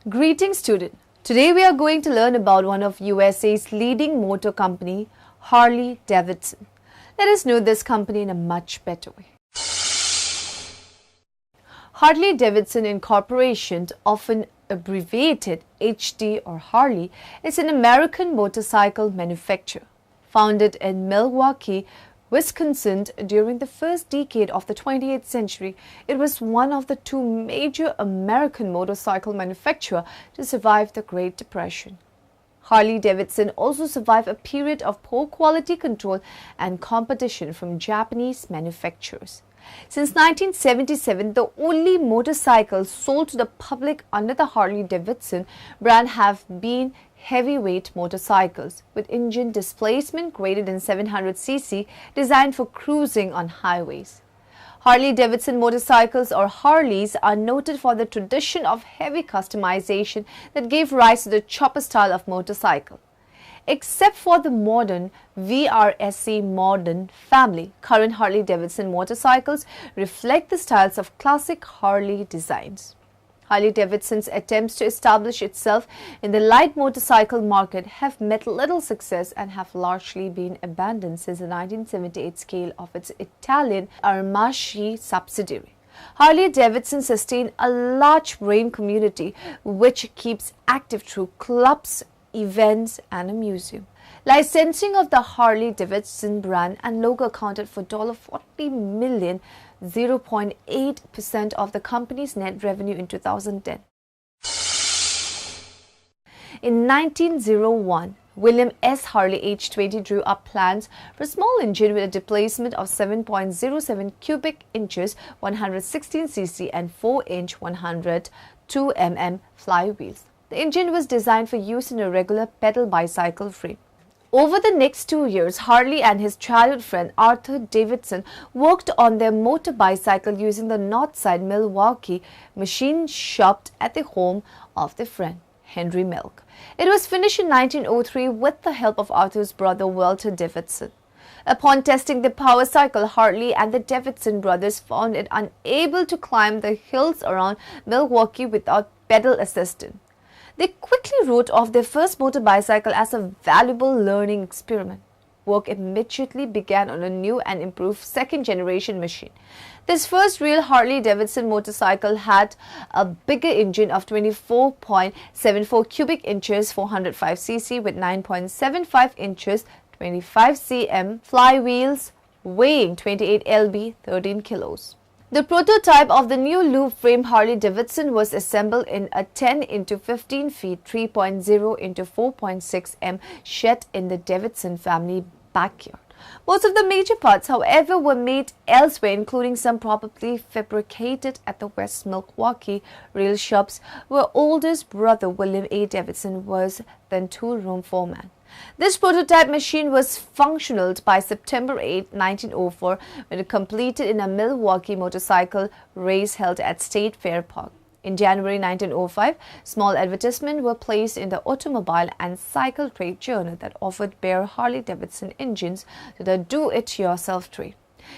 Greetings student. Today we are going to learn about one of USA's leading motor company, Harley Davidson. Let us know this company in a much better way. Harley Davidson Incorporated, often abbreviated HD or Harley, is an American motorcycle manufacturer. Founded in Milwaukee, Wisconsin during the first decade of the 20th century, it was one of the two major American motorcycle manufacturers to survive the Great Depression. Harley-Davidson also survived a period of poor quality control and competition from Japanese manufacturers. Since 1977, the only motorcycles sold to the public under the Harley-Davidson brand have been heavyweight motorcycles with engine displacement greater than 700 cc designed for cruising on highways. Harley-Davidson motorcycles or Harleys are noted for the tradition of heavy customization that gave rise to the chopper style of motorcycle. Except for the modern VRSC modern family, current Harley-Davidson motorcycles reflect the styles of classic Harley designs. Harley-Davidson's attempts to establish itself in the light motorcycle market have met little success and have largely been abandoned since the 1978 scale of its Italian Armaci subsidiary. Harley-Davidson sustained a large brand community which keeps active through clubs, events and a museum. Licensing of the Harley-Davidson brand and logo accounted for $40 million, 0.8% of the company's net revenue in 2010. In 1901, William S. Harley, age 20, drew up plans for a small engine with a displacement of 7.07 cubic inches, 116 cc and 4-inch 102 mm flywheels. The engine was designed for use in a regular pedal bicycle frame. Over the next 2 years, Harley and his childhood friend Arthur Davidson worked on their motor bicycle using the Northside Milwaukee machine shop at the home of their friend, Henry Milk. It was finished in 1903 with the help of Arthur's brother Walter Davidson. Upon testing the power cycle, Harley and the Davidson brothers found it unable to climb the hills around Milwaukee without pedal assistance. They quickly wrote off their first motor bicycle as a valuable learning experiment. Work immediately began on a new and improved second-generation machine. This first real Harley-Davidson motorcycle had a bigger engine of 24.74 cubic inches, 405 cc with 9.75 inches, 25 cm flywheels, weighing 28 lb, 13 kilos. The prototype of the new loop frame Harley-Davidson was assembled in a 10 into 15 feet 3.0 into 4.6 m shed in the Davidson family backyard. Most of the major parts, however, were made elsewhere, including some probably fabricated at the West Milwaukee rail shops, where oldest brother William A. Davidson was then toolroom foreman. This prototype machine was functional by September 8, 1904, when it completed in a Milwaukee motorcycle race held at State Fair Park. In January 1905, small advertisements were placed in the Automobile and Cycle Trade Journal that offered bare Harley-Davidson engines to the do-it-yourself trade.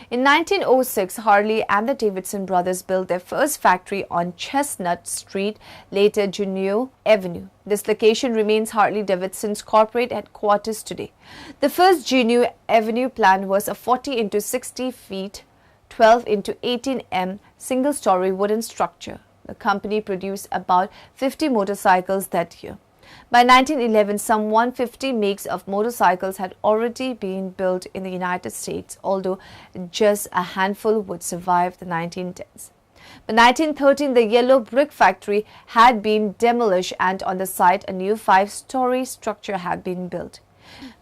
In 1906, Harley and the Davidson brothers built their first factory on Chestnut Street, later Juneau Avenue. This location remains Harley-Davidson's corporate headquarters today. The first Juneau Avenue plant was a 40 into 60 feet, 12 into 18 m single-story wooden structure. The company produced about 50 motorcycles that year. By 1911, some 150 makes of motorcycles had already been built in the United States, although just a handful would survive the 1910s. By 1913, the yellow brick factory had been demolished and on the site a new 5-story structure had been built.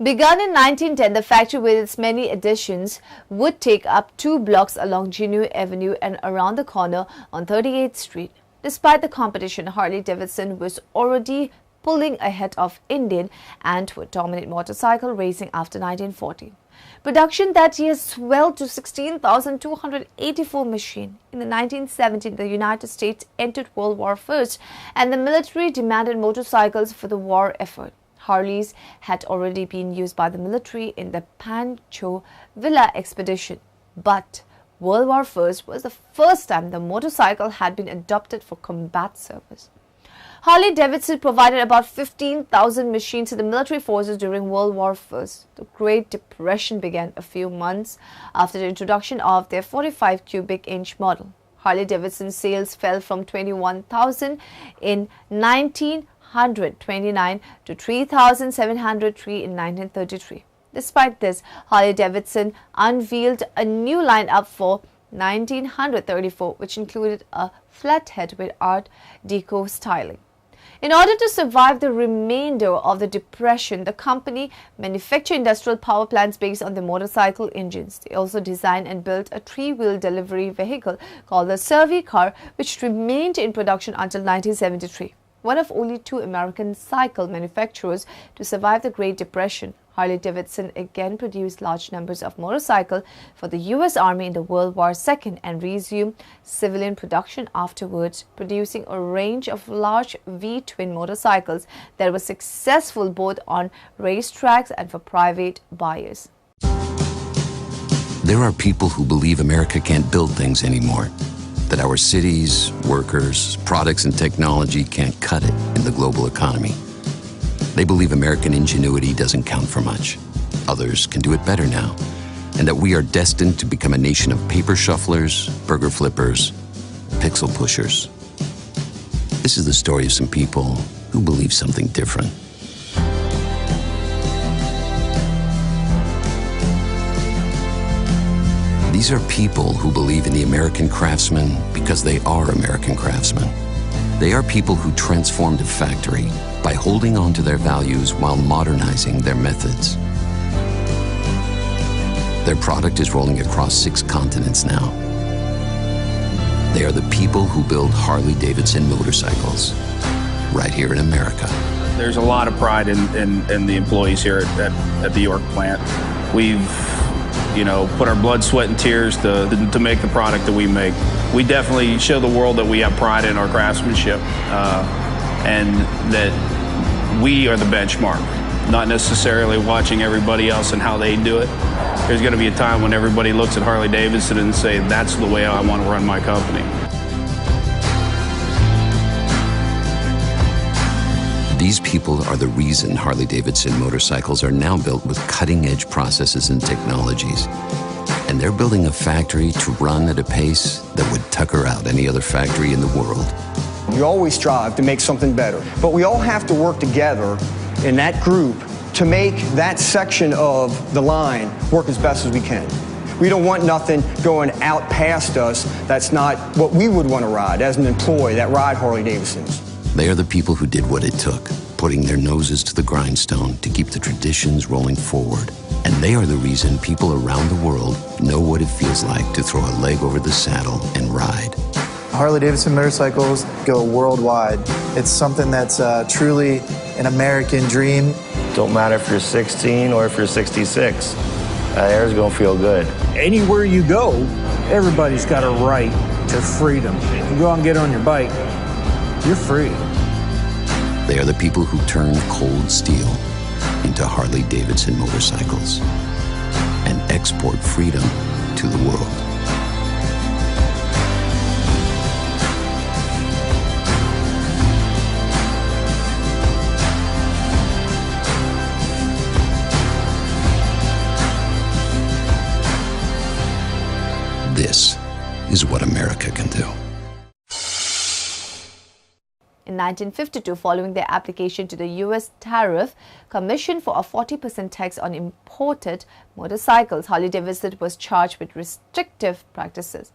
Begun in 1910, the factory with its many additions would take up 2 blocks along Juneau Avenue and around the corner on 38th Street. Despite the competition, Harley-Davidson was already pulling ahead of Indian and would dominate motorcycle racing after 1940. Production that year swelled to 16,284 machines. In the 1970s, the United States entered World War I and the military demanded motorcycles for the war effort. Harleys had already been used by the military in the Pancho Villa expedition, but World War I was the first time the motorcycle had been adopted for combat service. Harley-Davidson provided about 15,000 machines to the military forces during World War I. The Great Depression began a few months after the introduction of their 45 cubic inch model. Harley-Davidson sales fell from 21,000 in 1929 to 3,703 in 1933. Despite this, Harley-Davidson unveiled a new lineup for 1934, which included a flathead with Art Deco styling. In order to survive the remainder of the Depression, the company manufactured industrial power plants based on the motorcycle engines. They also designed and built a three-wheel delivery vehicle called the Survey car, which remained in production until 1973. One of only two American cycle manufacturers to survive the Great Depression, Harley-Davidson again produced large numbers of motorcycles for the U.S. Army in the World War II and resumed civilian production afterwards, producing a range of large V-twin motorcycles that were successful both on racetracks and for private buyers. There are people who believe America can't build things anymore, that our cities, workers, products, and technology can't cut it in the global economy. They believe American ingenuity doesn't count for much. Others can do it better now, and that we are destined to become a nation of paper shufflers, burger flippers, pixel pushers. This is the story of some people who believe something different. These are people who believe in the American craftsman because they are American craftsmen. They are people who transformed a factory by holding on to their values while modernizing their methods. Their product is rolling across 6 continents now. They are the people who build Harley-Davidson motorcycles right here in America. There's a lot of pride in the employees here at the York plant. We've put our blood, sweat, and tears to make the product that we make. We definitely show the world that we have pride in our craftsmanship and that we are the benchmark, not necessarily watching everybody else and how they do it. There's going to be a time when everybody looks at Harley-Davidson and say, that's the way I want to run my company. These people are the reason Harley-Davidson motorcycles are now built with cutting-edge processes and technologies. And they're building a factory to run at a pace that would tucker out any other factory in the world. You always strive to make something better, but we all have to work together in that group to make that section of the line work as best as we can. We don't want nothing going out past us that's not what we would want to ride as an employee that ride Harley-Davidsons. They are the people who did what it took, putting their noses to the grindstone to keep the traditions rolling forward. And they are the reason people around the world know what it feels like to throw a leg over the saddle and ride. Harley-Davidson motorcycles go worldwide. It's something that's truly an American dream. Don't matter if you're 16 or if you're 66. Air's gonna feel good. Anywhere you go, everybody's got a right to freedom. If you go out and get on your bike, you're free. They are the people who turned cold steel into Harley-Davidson motorcycles and export freedom to the world. This is what America can do. In 1952, following their application to the U.S. Tariff Commission for a 40% tax on imported motorcycles, Harley-Davidson was charged with restrictive practices.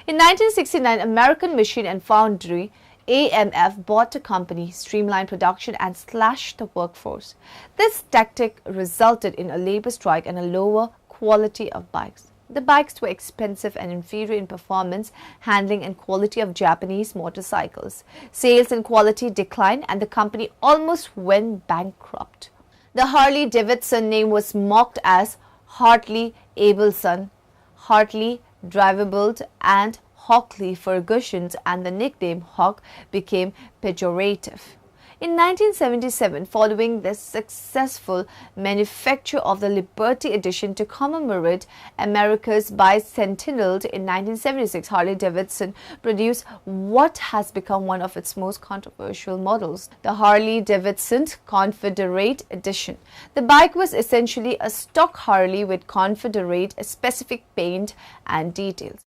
In 1969, American Machine and Foundry AMF bought the company, streamlined production and slashed the workforce. This tactic resulted in a labor strike and a lower quality of bikes. The bikes were expensive and inferior in performance, handling and quality of Japanese motorcycles. Sales and quality declined and the company almost went bankrupt. The Harley-Davidson name was mocked as Hartley-Abelson, Hartley Driverbuilt and Hockley Ferguson's, and the nickname Hawk became pejorative. In 1977, following the successful manufacture of the Liberty Edition to commemorate America's bicentennial in 1976, Harley-Davidson produced what has become one of its most controversial models, the Harley-Davidson Confederate Edition. The bike was essentially a stock Harley with Confederate specific paint and details.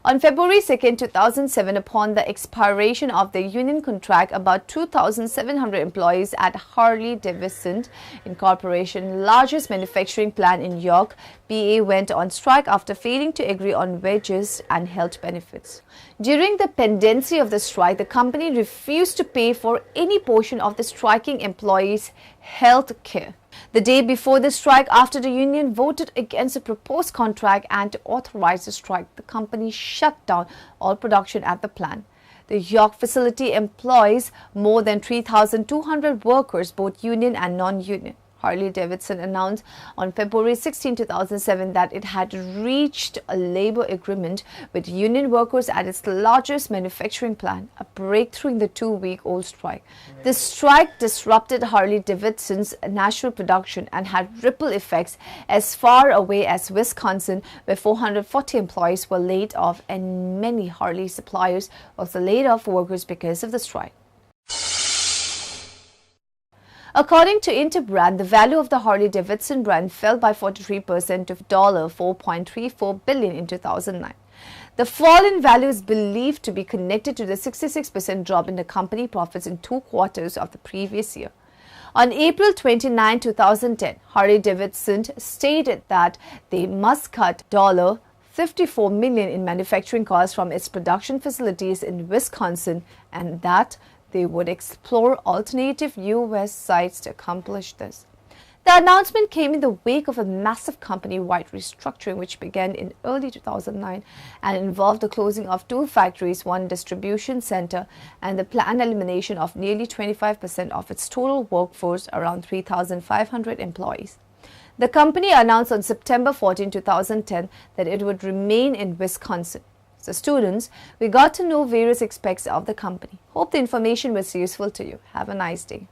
On February 2, 2007, upon the expiration of the union contract, about 2,700 employees at Harley-Davidson Incorporation, largest manufacturing plant in New York, PA, went on strike after failing to agree on wages and health benefits. During the pendency of the strike, the company refused to pay for any portion of the striking employees' health care. The day before the strike, after the union voted against the proposed contract and to authorize the strike, the company shut down all production at the plant. The York facility employs more than 3,200 workers, both union and non-union. Harley-Davidson announced on February 16, 2007 that it had reached a labor agreement with union workers at its largest manufacturing plant, a breakthrough in the two-week-old strike. The strike disrupted Harley-Davidson's national production and had ripple effects as far away as Wisconsin, where 440 employees were laid off, and many Harley suppliers also laid off workers because of the strike. According to Interbrand, the value of the Harley-Davidson brand fell by 43% to $4.34 billion in 2009. The fall in value is believed to be connected to the 66% drop in the company profits in 2 quarters of the previous year. On April 29, 2010, Harley-Davidson stated that they must cut $54 million in manufacturing costs from its production facilities in Wisconsin, and that they would explore alternative U.S. sites to accomplish this. The announcement came in the wake of a massive company-wide restructuring which began in early 2009 and involved the closing of 2 factories, 1 distribution center, and the planned elimination of nearly 25% of its total workforce, around 3,500 employees. The company announced on September 14, 2010 that it would remain in Wisconsin. So students, we got to know various aspects of the company. Hope the information was useful to you. Have a nice day.